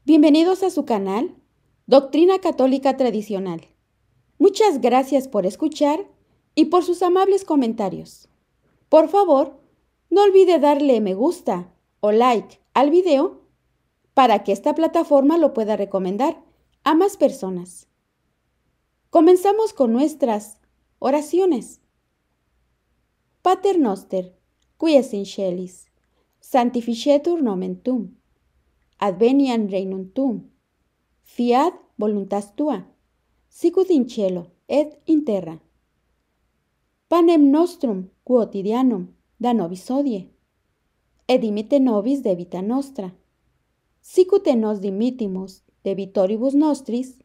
Bienvenidos a su canal, Doctrina Católica Tradicional. Muchas gracias por escuchar y por sus amables comentarios. Por favor, no olvide darle me gusta o like al video para que esta plataforma lo pueda recomendar a más personas. Comenzamos con nuestras oraciones. Pater noster, qui es in celis, sanctificetur nomen tuum. Adveniat regnum tuum, fiat voluntas tua, sicut in cielo et in terra. Panem nostrum quotidianum da nobis hodie, et dimitte nobis debita nostra, sicut et nos dimittimus debitoribus nostris,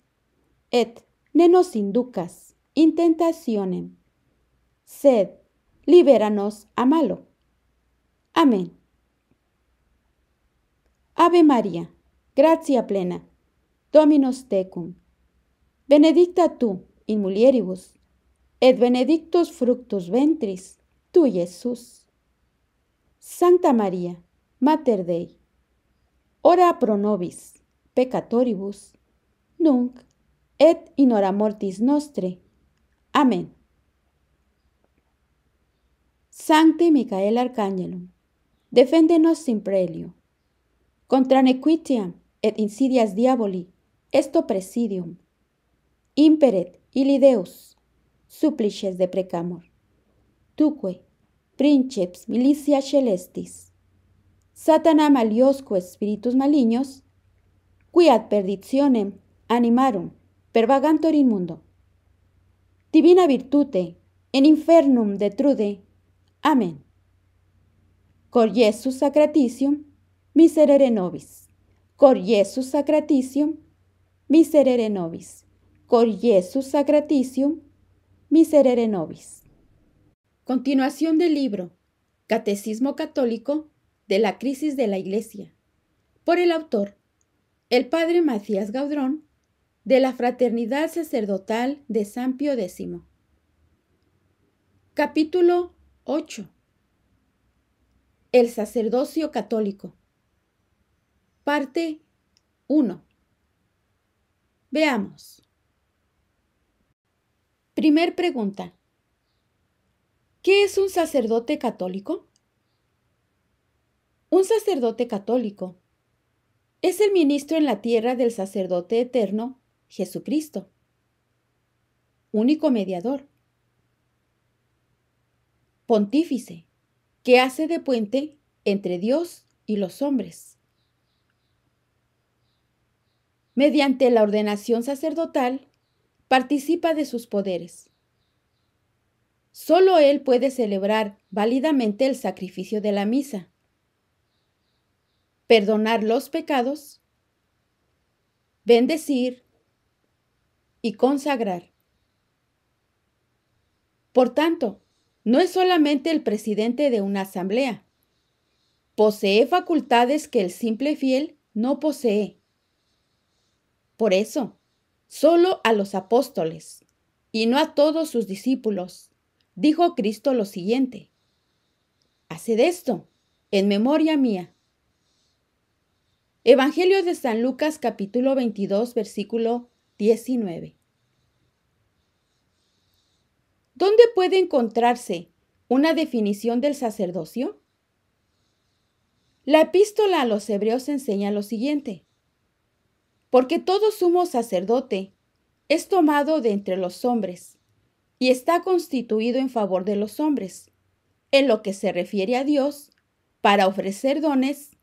et ne nos inducas in tentationem, sed libera nos a malo. Amén. Ave María, gratia plena, Dominus tecum, benedicta tu in mulieribus, et benedictus fructus ventris tui, Iesus. Sancta María, Mater Dei, ora pro nobis peccatoribus, nunc et in hora mortis nostre. Amén. Sancte Michael Arcángelum, defende-nos in prelio. Contra nequitiam et insidias diaboli esto presidium. Imperet illi Deus, supplices deprecamur. Tuque, princeps militia celestis, Satana maliosque spiritus malignos, qui ad perditionem animarum pervagantur in mundo. Divina virtute in infernum detrude. Amén. Cor Iesus sacratitium, miserere nobis. Cor Iesus sacratitium, miserere nobis. Cor Iesus sacratitium, miserere nobis. Continuación del libro Catecismo Católico de la Crisis de la Iglesia, por el autor, el Padre Matías Gaudrón, de la Fraternidad Sacerdotal de San Pío X. Capítulo 8. El sacerdocio católico. Parte 1. Veamos. Primer pregunta. ¿Qué es un sacerdote católico? Un sacerdote católico es el ministro en la tierra del sacerdote eterno, Jesucristo, único mediador, pontífice, que hace de puente entre Dios y los hombres. Mediante la ordenación sacerdotal, participa de sus poderes. Solo él puede celebrar válidamente el sacrificio de la misa, perdonar los pecados, bendecir y consagrar. Por tanto, no es solamente el presidente de una asamblea. Posee facultades que el simple fiel no posee. Por eso, solo a los apóstoles, y no a todos sus discípulos, dijo Cristo lo siguiente: haced esto en memoria mía. Evangelio de San Lucas, capítulo 22, versículo 19. ¿Dónde puede encontrarse una definición del sacerdocio? La epístola a los Hebreos enseña lo siguiente: porque todo sumo sacerdote es tomado de entre los hombres y está constituido en favor de los hombres, en lo que se refiere a Dios, para ofrecer dones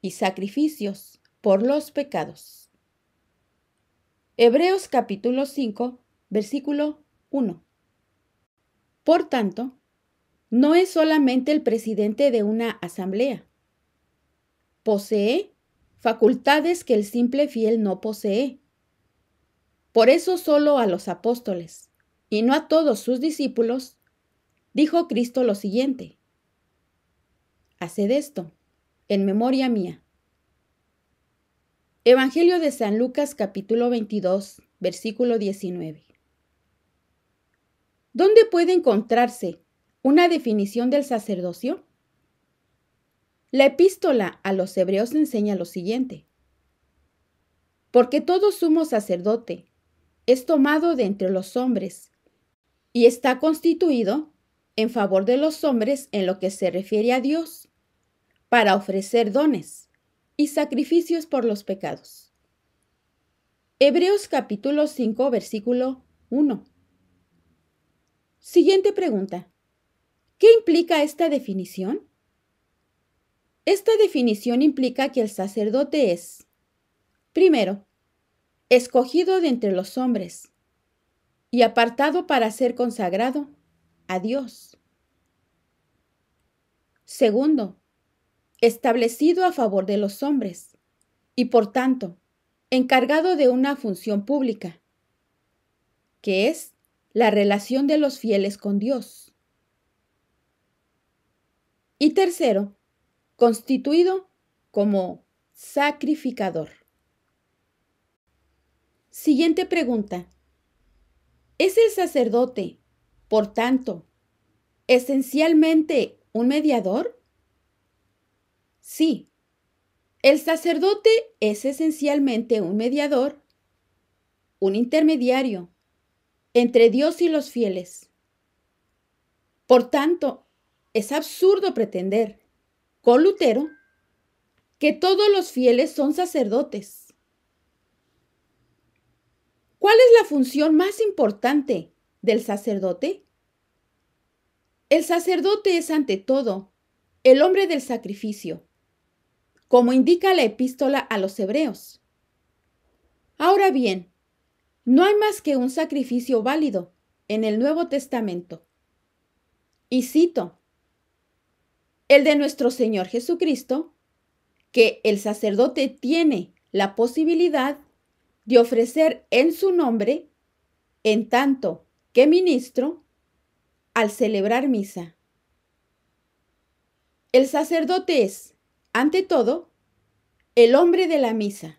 y sacrificios por los pecados. Hebreos capítulo 5, versículo 1. Por tanto, no es solamente el presidente de una asamblea. Posee facultades que el simple fiel no posee. Por eso solo a los apóstoles, y no a todos sus discípulos, dijo Cristo lo siguiente: haced esto en memoria mía. Evangelio de San Lucas capítulo 22, versículo 19. ¿Dónde puede encontrarse una definición del sacerdocio? La epístola a los Hebreos enseña lo siguiente: Porque todo sumo sacerdote es tomado de entre los hombres y está constituido en favor de los hombres en lo que se refiere a Dios, para ofrecer dones y sacrificios por los pecados. Hebreos capítulo 5, versículo 1. Siguiente pregunta. ¿Qué implica esta definición? Esta definición implica que el sacerdote es, primero, escogido de entre los hombres y apartado para ser consagrado a Dios. Segundo, establecido a favor de los hombres y por tanto, encargado de una función pública, que es la relación de los fieles con Dios. Y tercero, constituido como sacrificador. Siguiente pregunta. ¿Es el sacerdote, por tanto, esencialmente un mediador? Sí, el sacerdote es esencialmente un mediador, un intermediario entre Dios y los fieles. Por tanto, es absurdo pretender, con Lutero, que todos los fieles son sacerdotes. ¿Cuál es la función más importante del sacerdote? El sacerdote es ante todo el hombre del sacrificio, como indica la epístola a los Hebreos. Ahora bien, no hay más que un sacrificio válido en el Nuevo Testamento. Y cito, el de nuestro Señor Jesucristo, que el sacerdote tiene la posibilidad de ofrecer en su nombre, en tanto que ministro, al celebrar misa. El sacerdote es, ante todo, el hombre de la misa.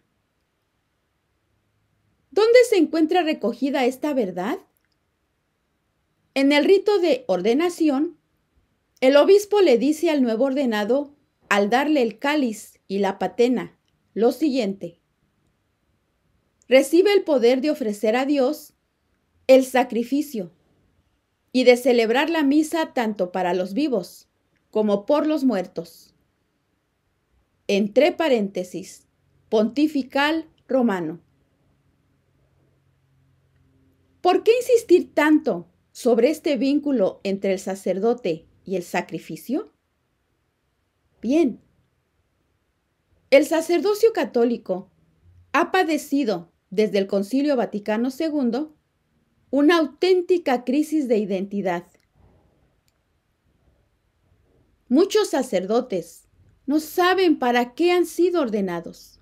¿Dónde se encuentra recogida esta verdad? En el rito de ordenación, el obispo le dice al nuevo ordenado, al darle el cáliz y la patena, lo siguiente: recibe el poder de ofrecer a Dios el sacrificio y de celebrar la misa tanto para los vivos como por los muertos. Entre paréntesis, Pontifical Romano. ¿Por qué insistir tanto sobre este vínculo entre el sacerdote y el sacrificio? Bien, el sacerdocio católico ha padecido desde el Concilio Vaticano II una auténtica crisis de identidad. Muchos sacerdotes no saben para qué han sido ordenados.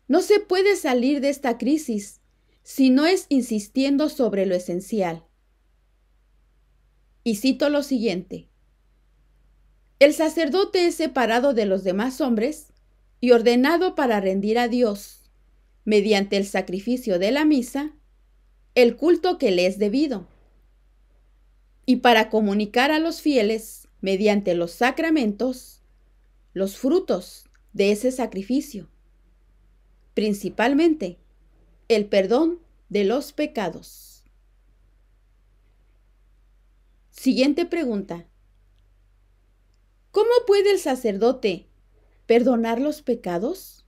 No se puede salir de esta crisis si no es insistiendo sobre lo esencial. Y cito lo siguiente: el sacerdote es separado de los demás hombres y ordenado para rendir a Dios, mediante el sacrificio de la misa, el culto que le es debido, y para comunicar a los fieles, mediante los sacramentos, los frutos de ese sacrificio, principalmente el perdón de los pecados. Siguiente pregunta. ¿Cómo puede el sacerdote perdonar los pecados?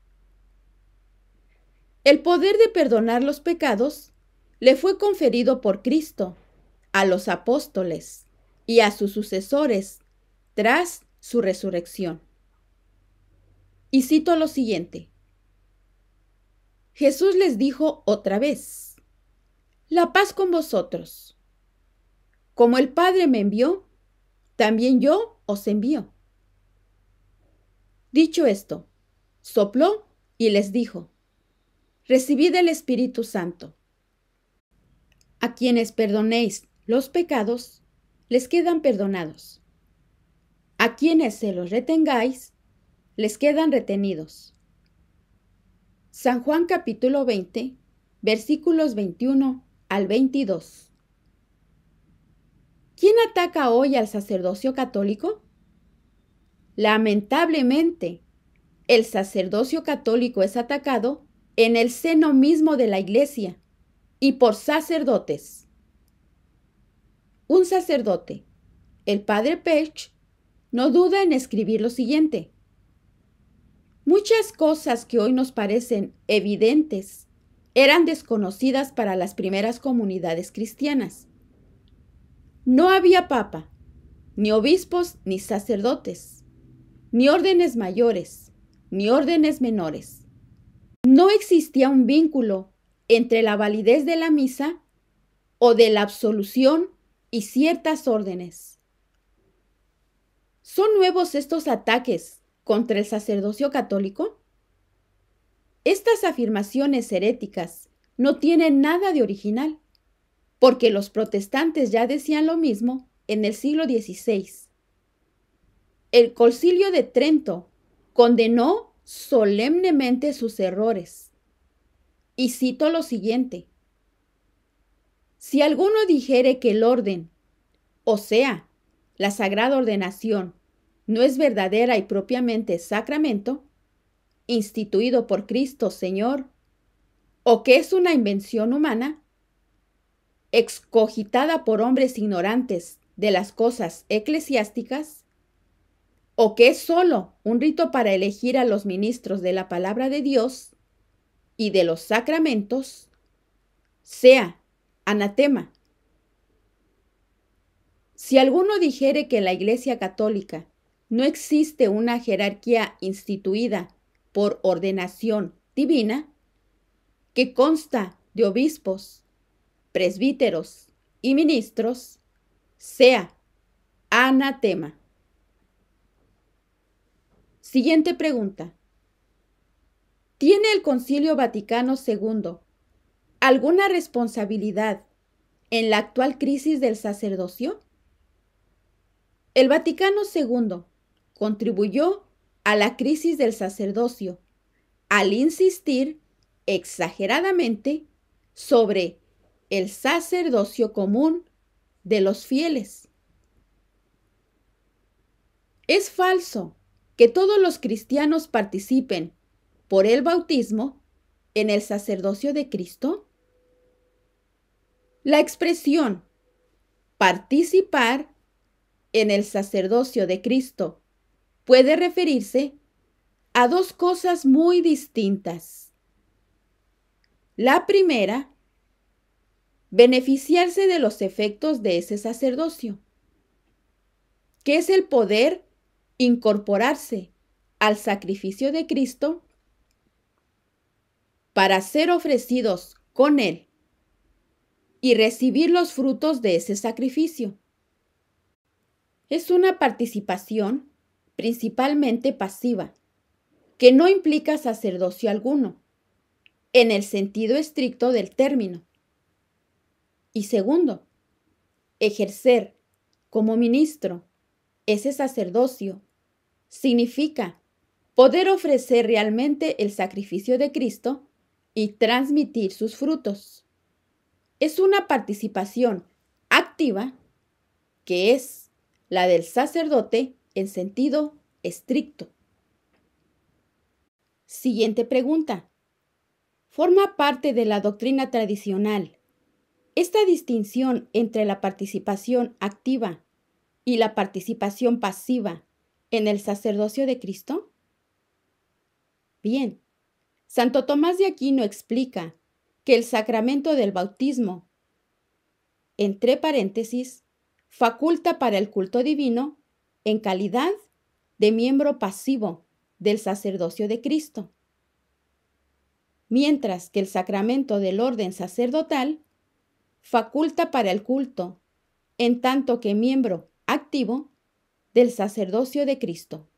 El poder de perdonar los pecados le fue conferido por Cristo a los apóstoles y a sus sucesores tras su resurrección. Y cito lo siguiente: Jesús les dijo otra vez: la paz con vosotros. Como el Padre me envió, también yo os envío. Dicho esto, sopló y les dijo: recibid el Espíritu Santo. A quienes perdonéis los pecados, les quedan perdonados. A quienes se los retengáis, les quedan retenidos. San Juan capítulo 20, versículos 21 al 22. ¿Quién ataca hoy al sacerdocio católico? Lamentablemente, el sacerdocio católico es atacado en el seno mismo de la Iglesia y por sacerdotes. Un sacerdote, el padre Pech, no duda en escribir lo siguiente: muchas cosas que hoy nos parecen evidentes eran desconocidas para las primeras comunidades cristianas. No había papa, ni obispos, ni sacerdotes, ni órdenes mayores, ni órdenes menores. No existía un vínculo entre la validez de la misa o de la absolución y ciertas órdenes. ¿Son nuevos estos ataques contra el sacerdocio católico? Estas afirmaciones heréticas no tienen nada de original, porque los protestantes ya decían lo mismo en el siglo XVI. El Concilio de Trento condenó solemnemente sus errores. Y cito lo siguiente: si alguno dijere que el orden, o sea, la sagrada ordenación, no es verdadera y propiamente sacramento, instituido por Cristo Señor, o que es una invención humana, excogitada por hombres ignorantes de las cosas eclesiásticas, o que es solo un rito para elegir a los ministros de la palabra de Dios y de los sacramentos, sea anatema. Si alguno dijere que en la Iglesia Católica no existe una jerarquía instituida por ordenación divina, que consta de obispos, presbíteros y ministros, sea anatema. Siguiente pregunta: ¿tiene el Concilio Vaticano II alguna responsabilidad en la actual crisis del sacerdocio? El Vaticano II contribuyó a la crisis del sacerdocio al insistir exageradamente sobre el sacerdocio común de los fieles. Es falso que todos los cristianos participen por el bautismo en el sacerdocio de Cristo. La expresión participar en el sacerdocio de Cristo puede referirse a dos cosas muy distintas. La primera, beneficiarse de los efectos de ese sacerdocio, que es el poder incorporarse al sacrificio de Cristo para ser ofrecidos con él y recibir los frutos de ese sacrificio. Es una participación principalmente pasiva, que no implica sacerdocio alguno, en el sentido estricto del término. Y segundo, ejercer como ministro ese sacerdocio significa poder ofrecer realmente el sacrificio de Cristo y transmitir sus frutos. Es una participación activa que es la del sacerdote en sentido estricto. Siguiente pregunta: ¿forma parte de la doctrina tradicional esta distinción entre la participación activa y la participación pasiva en el sacerdocio de Cristo? Bien, Santo Tomás de Aquino explica que el sacramento del bautismo, entre paréntesis, faculta para el culto divino en calidad de miembro pasivo del sacerdocio de Cristo, mientras que el sacramento del orden sacerdotal faculta para el culto en tanto que miembro activo del sacerdocio de Cristo.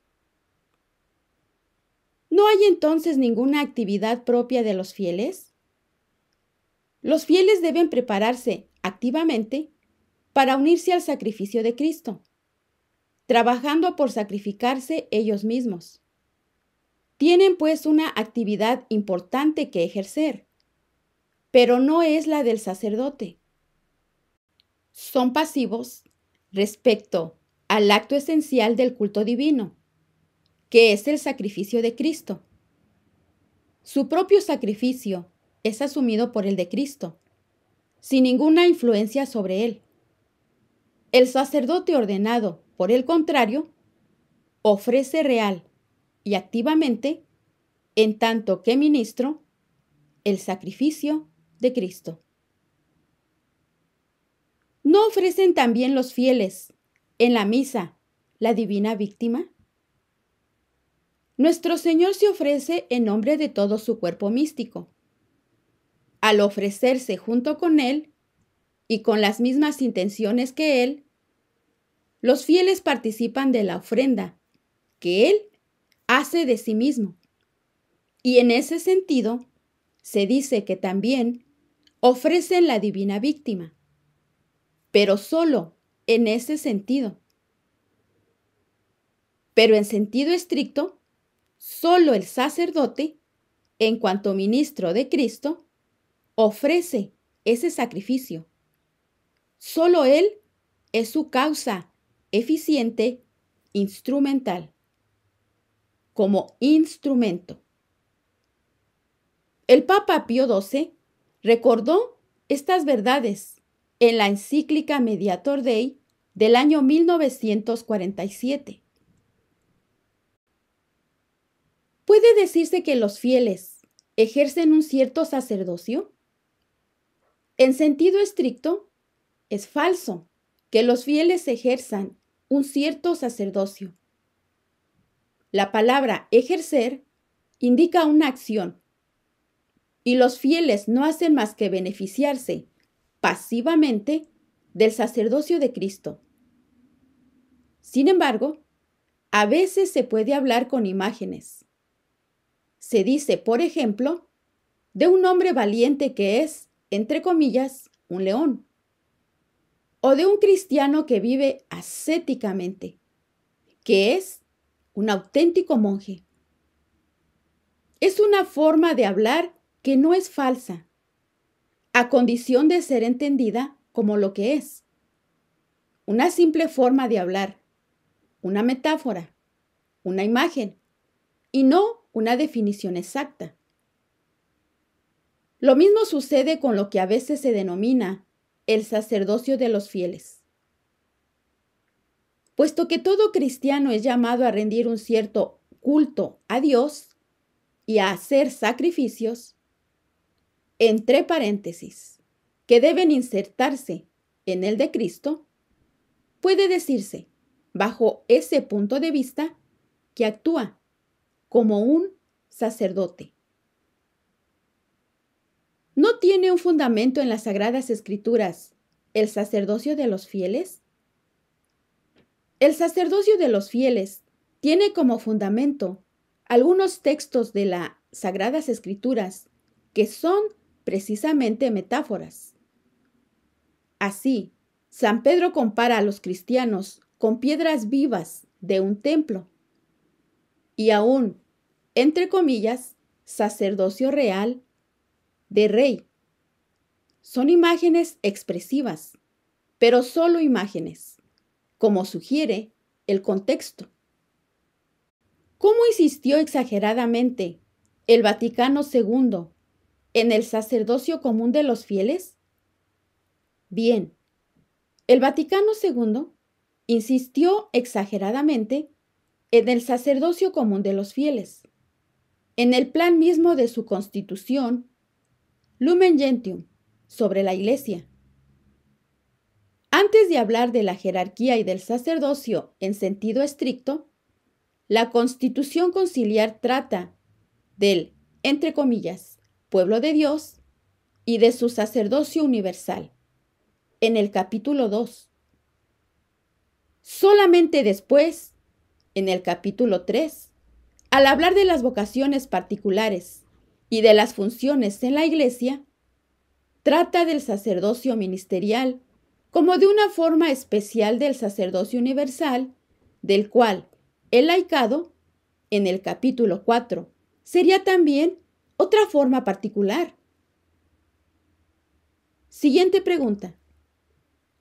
¿No hay entonces ninguna actividad propia de los fieles? Los fieles deben prepararse activamente para unirse al sacrificio de Cristo, trabajando por sacrificarse ellos mismos. Tienen pues una actividad importante que ejercer, pero no es la del sacerdote. Son pasivos respecto al acto esencial del culto divino, que es el sacrificio de Cristo. Su propio sacrificio es asumido por el de Cristo, sin ninguna influencia sobre él. El sacerdote ordenado, por el contrario, ofrece real y activamente, en tanto que ministro, el sacrificio de Cristo. ¿No ofrecen también los fieles en la misa la divina víctima? Nuestro Señor se ofrece en nombre de todo su cuerpo místico. Al ofrecerse junto con Él y con las mismas intenciones que Él, los fieles participan de la ofrenda que Él hace de sí mismo. Y en ese sentido, se dice que también ofrecen la divina víctima, pero solo en ese sentido. Pero en sentido estricto, solo el sacerdote, en cuanto ministro de Cristo, ofrece ese sacrificio. Solo Él es su causa eficiente, instrumental, como instrumento. El Papa Pío XII recordó estas verdades en la encíclica Mediator Dei del año 1947. ¿Puede decirse que los fieles ejercen un cierto sacerdocio? En sentido estricto, es falso que los fieles ejerzan un cierto sacerdocio. La palabra ejercer indica una acción, y los fieles no hacen más que beneficiarse pasivamente del sacerdocio de Cristo. Sin embargo, a veces se puede hablar con imágenes. Se dice, por ejemplo, de un hombre valiente que es, entre comillas, un león, o de un cristiano que vive ascéticamente, que es un auténtico monje. Es una forma de hablar que no es falsa, a condición de ser entendida como lo que es: una simple forma de hablar, una metáfora, una imagen, y no una definición exacta. Lo mismo sucede con lo que a veces se denomina el sacerdocio de los fieles. Puesto que todo cristiano es llamado a rendir un cierto culto a Dios y a hacer sacrificios, entre paréntesis, que deben insertarse en el de Cristo, puede decirse, bajo ese punto de vista, que actúa como un sacerdote. ¿No tiene un fundamento en las Sagradas Escrituras el sacerdocio de los fieles? El sacerdocio de los fieles tiene como fundamento algunos textos de las Sagradas Escrituras que son precisamente metáforas. Así, San Pedro compara a los cristianos con piedras vivas de un templo y aún, entre comillas, sacerdocio real de rey. Son imágenes expresivas, pero solo imágenes, como sugiere el contexto. ¿Cómo insistió exageradamente el Vaticano II en el sacerdocio común de los fieles? Bien, el Vaticano II insistió exageradamente en el sacerdocio común de los fieles, en el plan mismo de su constitución, Lumen Gentium, sobre la Iglesia. Antes de hablar de la jerarquía y del sacerdocio en sentido estricto, la Constitución Conciliar trata del, entre comillas, pueblo de Dios y de su sacerdocio universal, en el capítulo 2. Solamente después, en el capítulo 3, al hablar de las vocaciones particulares y de las funciones en la Iglesia, trata del sacerdocio ministerial como de una forma especial del sacerdocio universal, del cual el laicado, en el capítulo 4, sería también otra forma particular. Siguiente pregunta.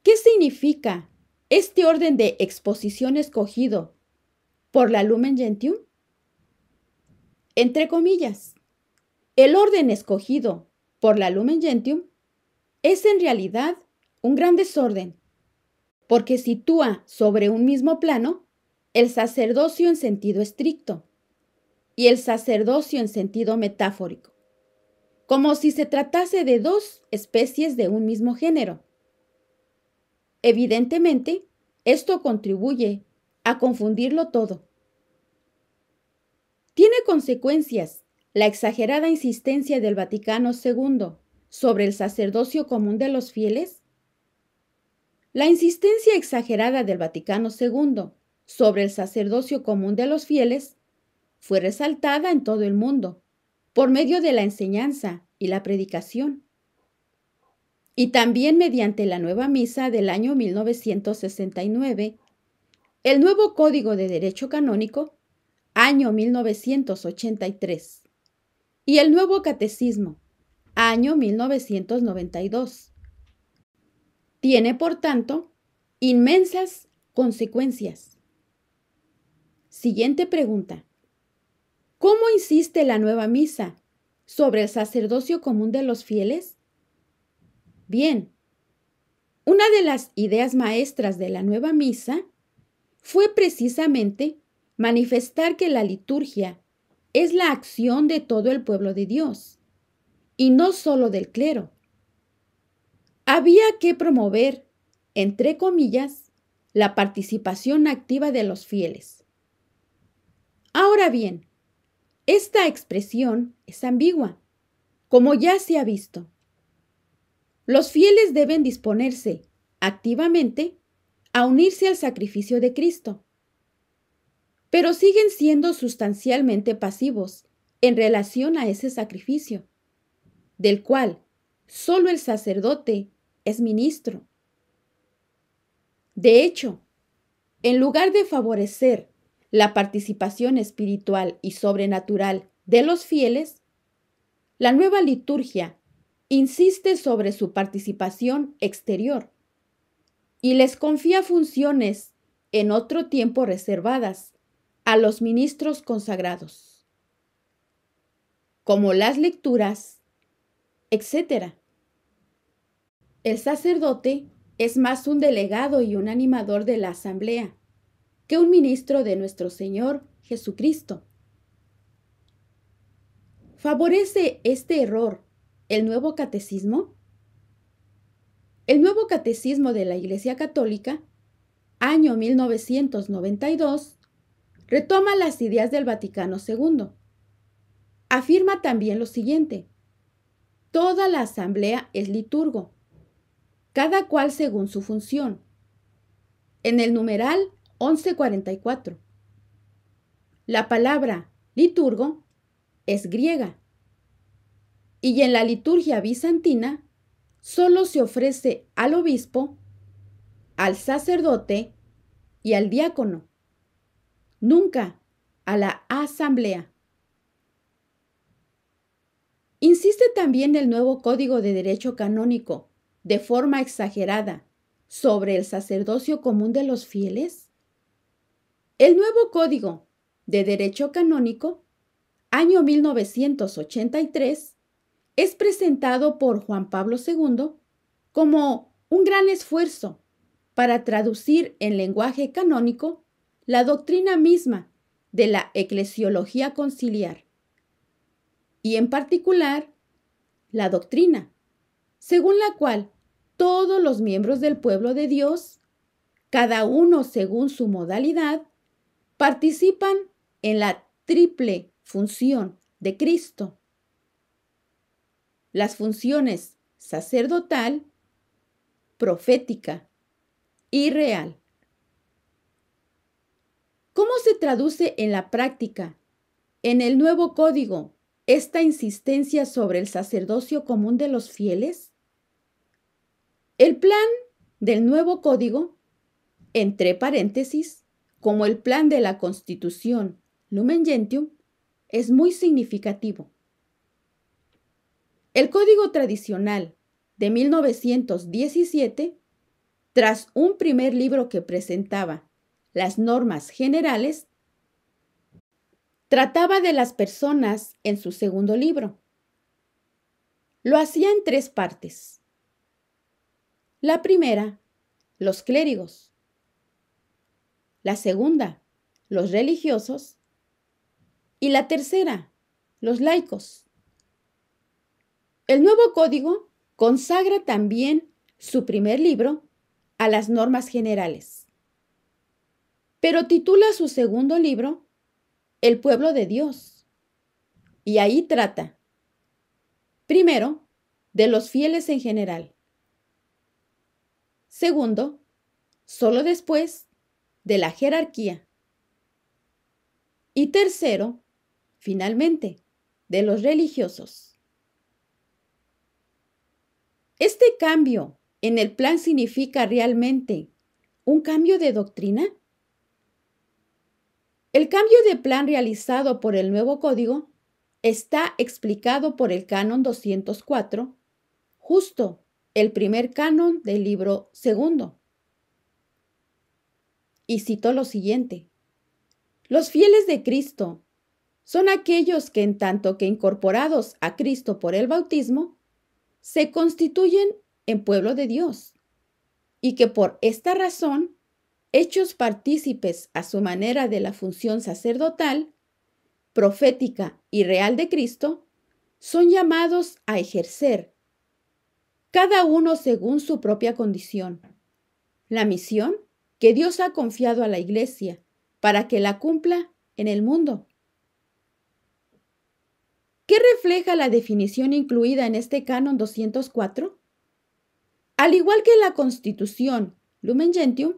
¿Qué significa este orden de exposición escogido por la Lumen Gentium? Entre comillas, El orden escogido por la Lumen Gentium es en realidad un gran desorden, porque sitúa sobre un mismo plano el sacerdocio en sentido estricto y el sacerdocio en sentido metafórico, como si se tratase de dos especies de un mismo género. Evidentemente, esto contribuye a confundirlo todo. ¿Tiene consecuencias la exagerada insistencia del Vaticano II sobre el sacerdocio común de los fieles? La insistencia exagerada del Vaticano II sobre el sacerdocio común de los fieles fue resaltada en todo el mundo por medio de la enseñanza y la predicación, y también mediante la nueva misa del año 1969, el nuevo Código de Derecho Canónico, año 1983, y el nuevo Catecismo, año 1992. Tiene, por tanto, inmensas consecuencias. Siguiente pregunta. ¿Cómo insiste la nueva misa sobre el sacerdocio común de los fieles? Bien, una de las ideas maestras de la nueva misa fue precisamente manifestar que la liturgia es la acción de todo el pueblo de Dios, y no solo del clero. Había que promover, entre comillas, la participación activa de los fieles. Ahora bien, esta expresión es ambigua, como ya se ha visto. Los fieles deben disponerse activamente a unirse al sacrificio de Cristo, pero siguen siendo sustancialmente pasivos en relación a ese sacrificio, del cual solo el sacerdote es ministro. De hecho, en lugar de favorecer la participación espiritual y sobrenatural de los fieles, la nueva liturgia insiste sobre su participación exterior y les confía funciones en otro tiempo reservadas a los ministros consagrados, como las lecturas, etc. El sacerdote es más un delegado y un animador de la asamblea que un ministro de nuestro Señor Jesucristo. ¿Favorece este error el nuevo catecismo? El nuevo catecismo de la Iglesia Católica, año 1992, retoma las ideas del Vaticano II. Afirma también lo siguiente: toda la asamblea es liturgo, cada cual según su función. En el numeral 1144. La palabra liturgo es griega, y en la liturgia bizantina solo se ofrece al obispo, al sacerdote y al diácono, nunca a la asamblea. Insiste también el nuevo Código de Derecho Canónico de forma exagerada sobre el sacerdocio común de los fieles. El nuevo Código de Derecho Canónico, año 1983, es presentado por Juan Pablo II como un gran esfuerzo para traducir en lenguaje canónico la doctrina misma de la eclesiología conciliar, y en particular la doctrina según la cual todos los miembros del pueblo de Dios, cada uno según su modalidad, participan en la triple función de Cristo. Las funciones sacerdotal, profética y real. ¿Cómo se traduce en la práctica, en el nuevo código, esta insistencia sobre el sacerdocio común de los fieles? El plan del nuevo código, entre paréntesis, como el plan de la Constitución Lumen Gentium, es muy significativo. El código tradicional de 1917, tras un primer libro que presentaba las normas generales, trataba de las personas en su segundo libro, Lo hacía en 3 partes. La primera, los clérigos. La segunda, los religiosos. Y la tercera, los laicos. El nuevo código consagra también su primer libro a las normas generales, pero titula su segundo libro El pueblo de Dios, y ahí trata, primero, de los fieles en general. Segundo, solo después, de la jerarquía. Y tercero, finalmente, de los religiosos. ¿Este cambio en el plan significa realmente un cambio de doctrina? El cambio de plan realizado por el nuevo código está explicado por el Canon 204, justo el primer canon del libro segundo. Y cito lo siguiente: los fieles de Cristo son aquellos que, en tanto que incorporados a Cristo por el bautismo, se constituyen en pueblo de Dios, y que por esta razón, hechos partícipes a su manera de la función sacerdotal, profética y real de Cristo, son llamados a ejercer, cada uno según su propia condición, la misión que Dios ha confiado a la Iglesia para que la cumpla en el mundo. ¿Qué refleja la definición incluida en este Canon 204? Al igual que la Constitución Lumen Gentium,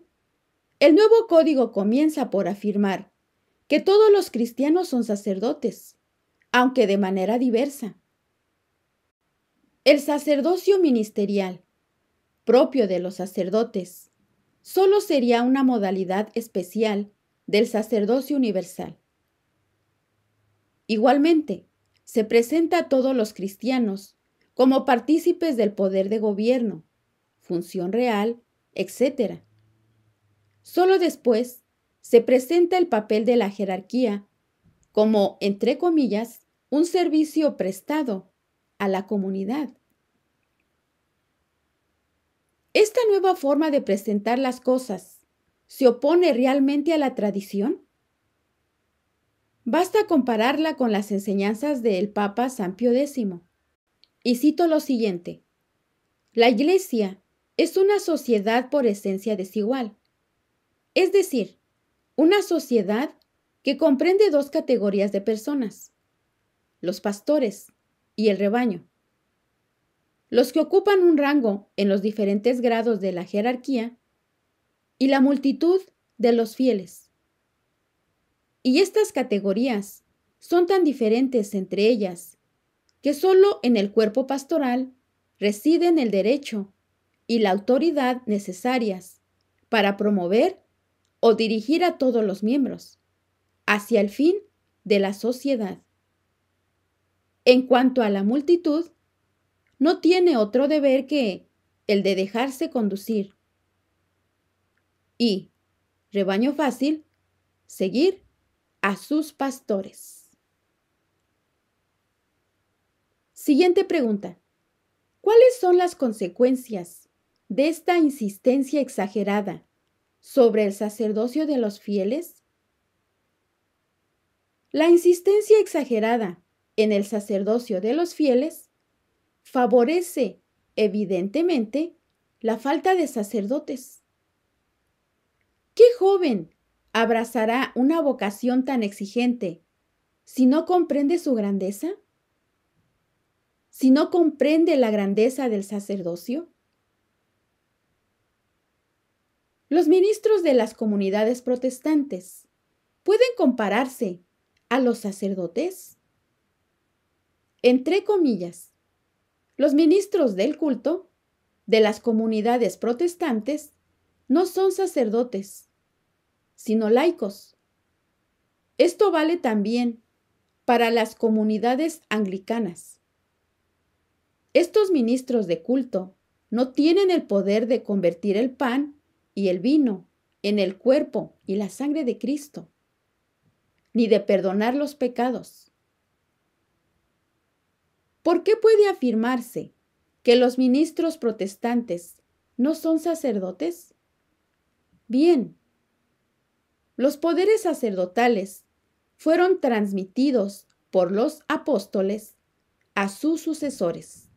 el nuevo código comienza por afirmar que todos los cristianos son sacerdotes, aunque de manera diversa. El sacerdocio ministerial, propio de los sacerdotes, solo sería una modalidad especial del sacerdocio universal. Igualmente, se presenta a todos los cristianos como partícipes del poder de gobierno, función real, etc. Solo después se presenta el papel de la jerarquía como, entre comillas, un servicio prestado a la comunidad. ¿Esta nueva forma de presentar las cosas se opone realmente a la tradición? Basta compararla con las enseñanzas del Papa San Pío X. Y cito lo siguiente: la Iglesia es una sociedad por esencia desigual, es decir, una sociedad que comprende 2 categorías de personas: los pastores y el rebaño, los que ocupan un rango en los diferentes grados de la jerarquía, y la multitud de los fieles. Y estas categorías son tan diferentes entre ellas que solo en el cuerpo pastoral residen el derecho y la autoridad necesarias para promover o dirigir a todos los miembros hacia el fin de la sociedad. En cuanto a la multitud, no tiene otro deber que el de dejarse conducir y, rebaño fácil, seguir a sus pastores. Siguiente pregunta: ¿cuáles son las consecuencias de esta insistencia exagerada sobre el sacerdocio de los fieles? La insistencia exagerada en el sacerdocio de los fieles favorece, evidentemente, la falta de sacerdotes. ¿Qué joven abrazará una vocación tan exigente si no comprende su grandeza? ¿Si no comprende la grandeza del sacerdocio? Los ministros de las comunidades protestantes pueden compararse a los sacerdotes. Entre comillas, los ministros del culto de las comunidades protestantes no son sacerdotes, sino laicos. Esto vale también para las comunidades anglicanas. Estos ministros de culto no tienen el poder de convertir el pan y el vino en el cuerpo y la sangre de Cristo, ni de perdonar los pecados. ¿Por qué puede afirmarse que los ministros protestantes no son sacerdotes? Bien, los poderes sacerdotales fueron transmitidos por los apóstoles a sus sucesores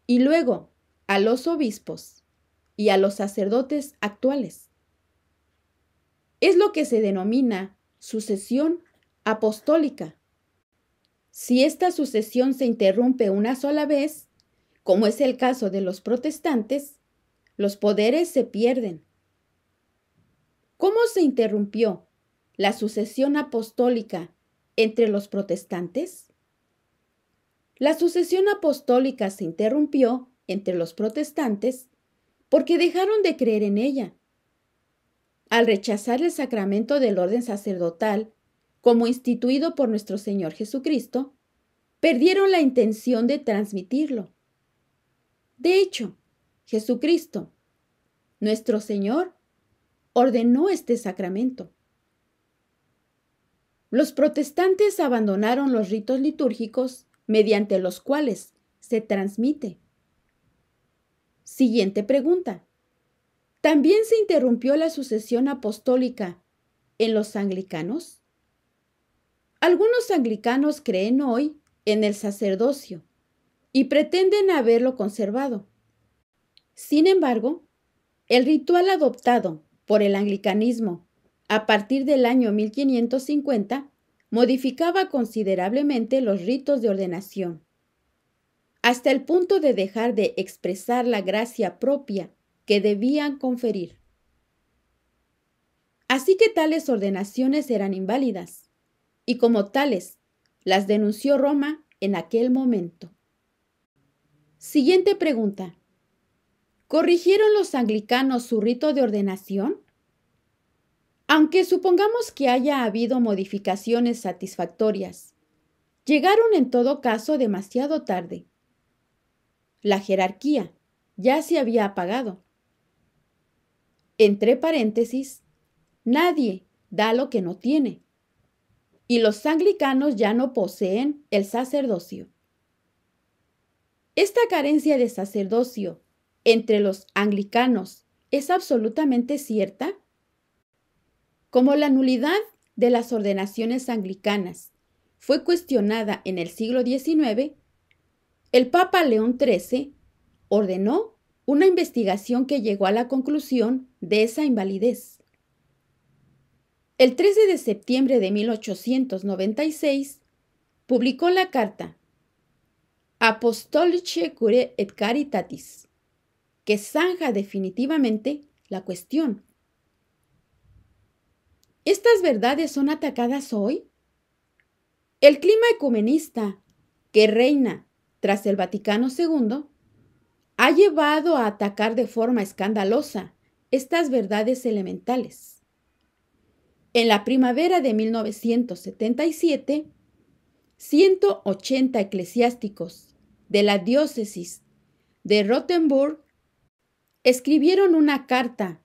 y luego a los obispos y a los sacerdotes actuales. Es lo que se denomina sucesión apostólica. Si esta sucesión se interrumpe una sola vez, como es el caso de los protestantes, los poderes se pierden. ¿Cómo se interrumpió la sucesión apostólica entre los protestantes? La sucesión apostólica se interrumpió entre los protestantes porque dejaron de creer en ella. Al rechazar el sacramento del orden sacerdotal como instituido por nuestro Señor Jesucristo, perdieron la intención de transmitirlo. De hecho, Jesucristo, nuestro Señor, ordenó este sacramento. Los protestantes abandonaron los ritos litúrgicos mediante los cuales se transmite. Siguiente pregunta. ¿También se interrumpió la sucesión apostólica en los anglicanos? Algunos anglicanos creen hoy en el sacerdocio y pretenden haberlo conservado. Sin embargo, el ritual adoptado por el anglicanismo a partir del año 1550 modificaba considerablemente los ritos de ordenación, hasta el punto de dejar de expresar la gracia propia que debían conferir. Así que tales ordenaciones eran inválidas, y como tales, las denunció Roma en aquel momento. Siguiente pregunta. ¿Corrigieron los anglicanos su rito de ordenación? Aunque supongamos que haya habido modificaciones satisfactorias, llegaron en todo caso demasiado tarde. La jerarquía ya se había apagado. Entre paréntesis, nadie da lo que no tiene. Y los anglicanos ya no poseen el sacerdocio. Esta carencia de sacerdocio entre los anglicanos es absolutamente cierta. Como la nulidad de las ordenaciones anglicanas fue cuestionada en el siglo XIX, el Papa León XIII ordenó una investigación que llegó a la conclusión de esa invalidez. El 13 de septiembre de 1896 publicó la carta Apostolicae Curae et Caritatis, que zanja definitivamente la cuestión. ¿Estas verdades son atacadas hoy? El clima ecumenista que reina tras el Vaticano II ha llevado a atacar de forma escandalosa estas verdades elementales. En la primavera de 1977, 180 eclesiásticos de la diócesis de Rothenburg escribieron una carta,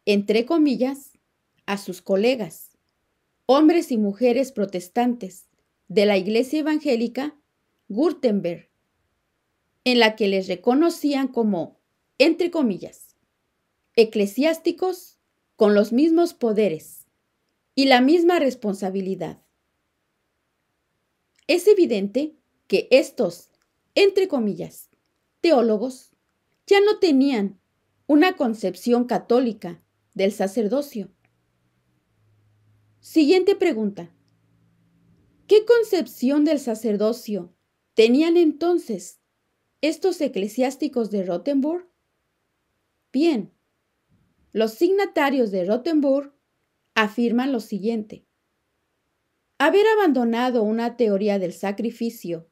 entre comillas, a sus colegas, hombres y mujeres protestantes de la Iglesia Evangélica Württemberg, en la que les reconocían como, entre comillas, eclesiásticos con los mismos poderes y la misma responsabilidad. Es evidente que estos, entre comillas, teólogos ya no tenían una concepción católica del sacerdocio. Siguiente pregunta. ¿Qué concepción del sacerdocio tenían entonces estos eclesiásticos de Rothenburg? Bien, los signatarios de Rothenburg afirman lo siguiente. Haber abandonado una teoría del sacrificio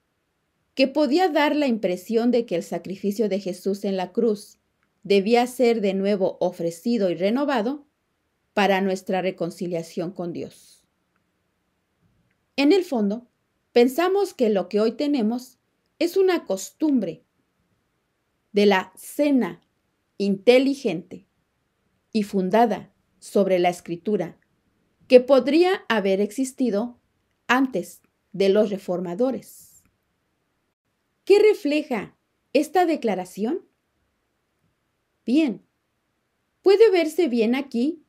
que podía dar la impresión de que el sacrificio de Jesús en la cruz debía ser de nuevo ofrecido y renovado para nuestra reconciliación con Dios. En el fondo, pensamos que lo que hoy tenemos es una costumbre de la cena inteligente y fundada sobre la Escritura que podría haber existido antes de los reformadores. refleja esta declaración? Bien, puede verse bien aquí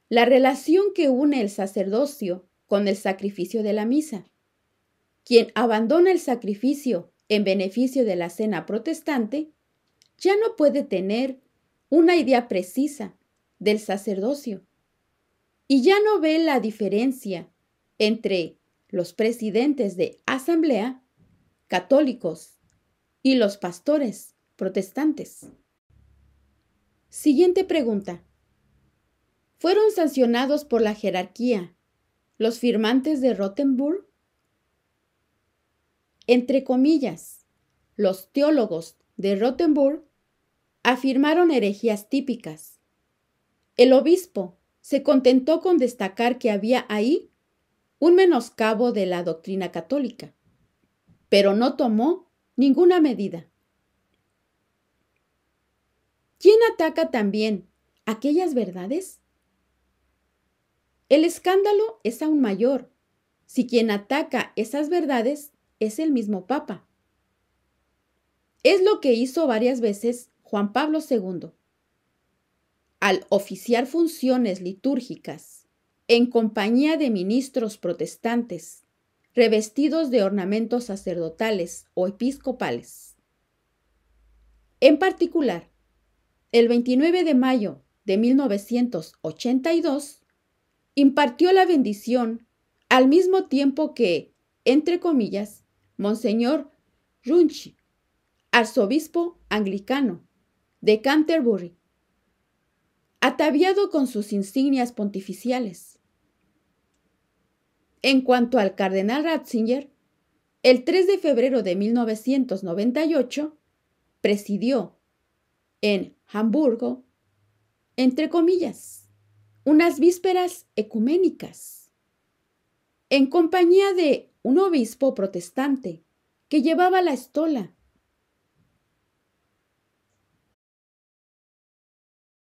la relación que une el sacerdocio con el sacrificio de la misa. Quien abandona el sacrificio en beneficio de la cena protestante ya no puede tener una idea precisa del sacerdocio y ya no ve la diferencia entre los presidentes de asamblea católicos y los pastores protestantes. Siguiente pregunta. ¿Fueron sancionados por la jerarquía los firmantes de Rottenburg? Entre comillas, los teólogos de Rottenburg afirmaron herejías típicas. El obispo se contentó con destacar que había ahí un menoscabo de la doctrina católica, pero no tomó ninguna medida. ¿Quién ataca también aquellas verdades? El escándalo es aún mayor si quien ataca esas verdades es el mismo Papa. Es lo que hizo varias veces Juan Pablo II. Al oficiar funciones litúrgicas en compañía de ministros protestantes revestidos de ornamentos sacerdotales o episcopales. En particular, el 29 de mayo de 1982, impartió la bendición al mismo tiempo que, entre comillas, Monseñor Runchi, arzobispo anglicano de Canterbury, ataviado con sus insignias pontificiales. En cuanto al cardenal Ratzinger, el 3 de febrero de 1998 presidió en Hamburgo, entre comillas, unas vísperas ecuménicas, en compañía de un obispo protestante que llevaba la estola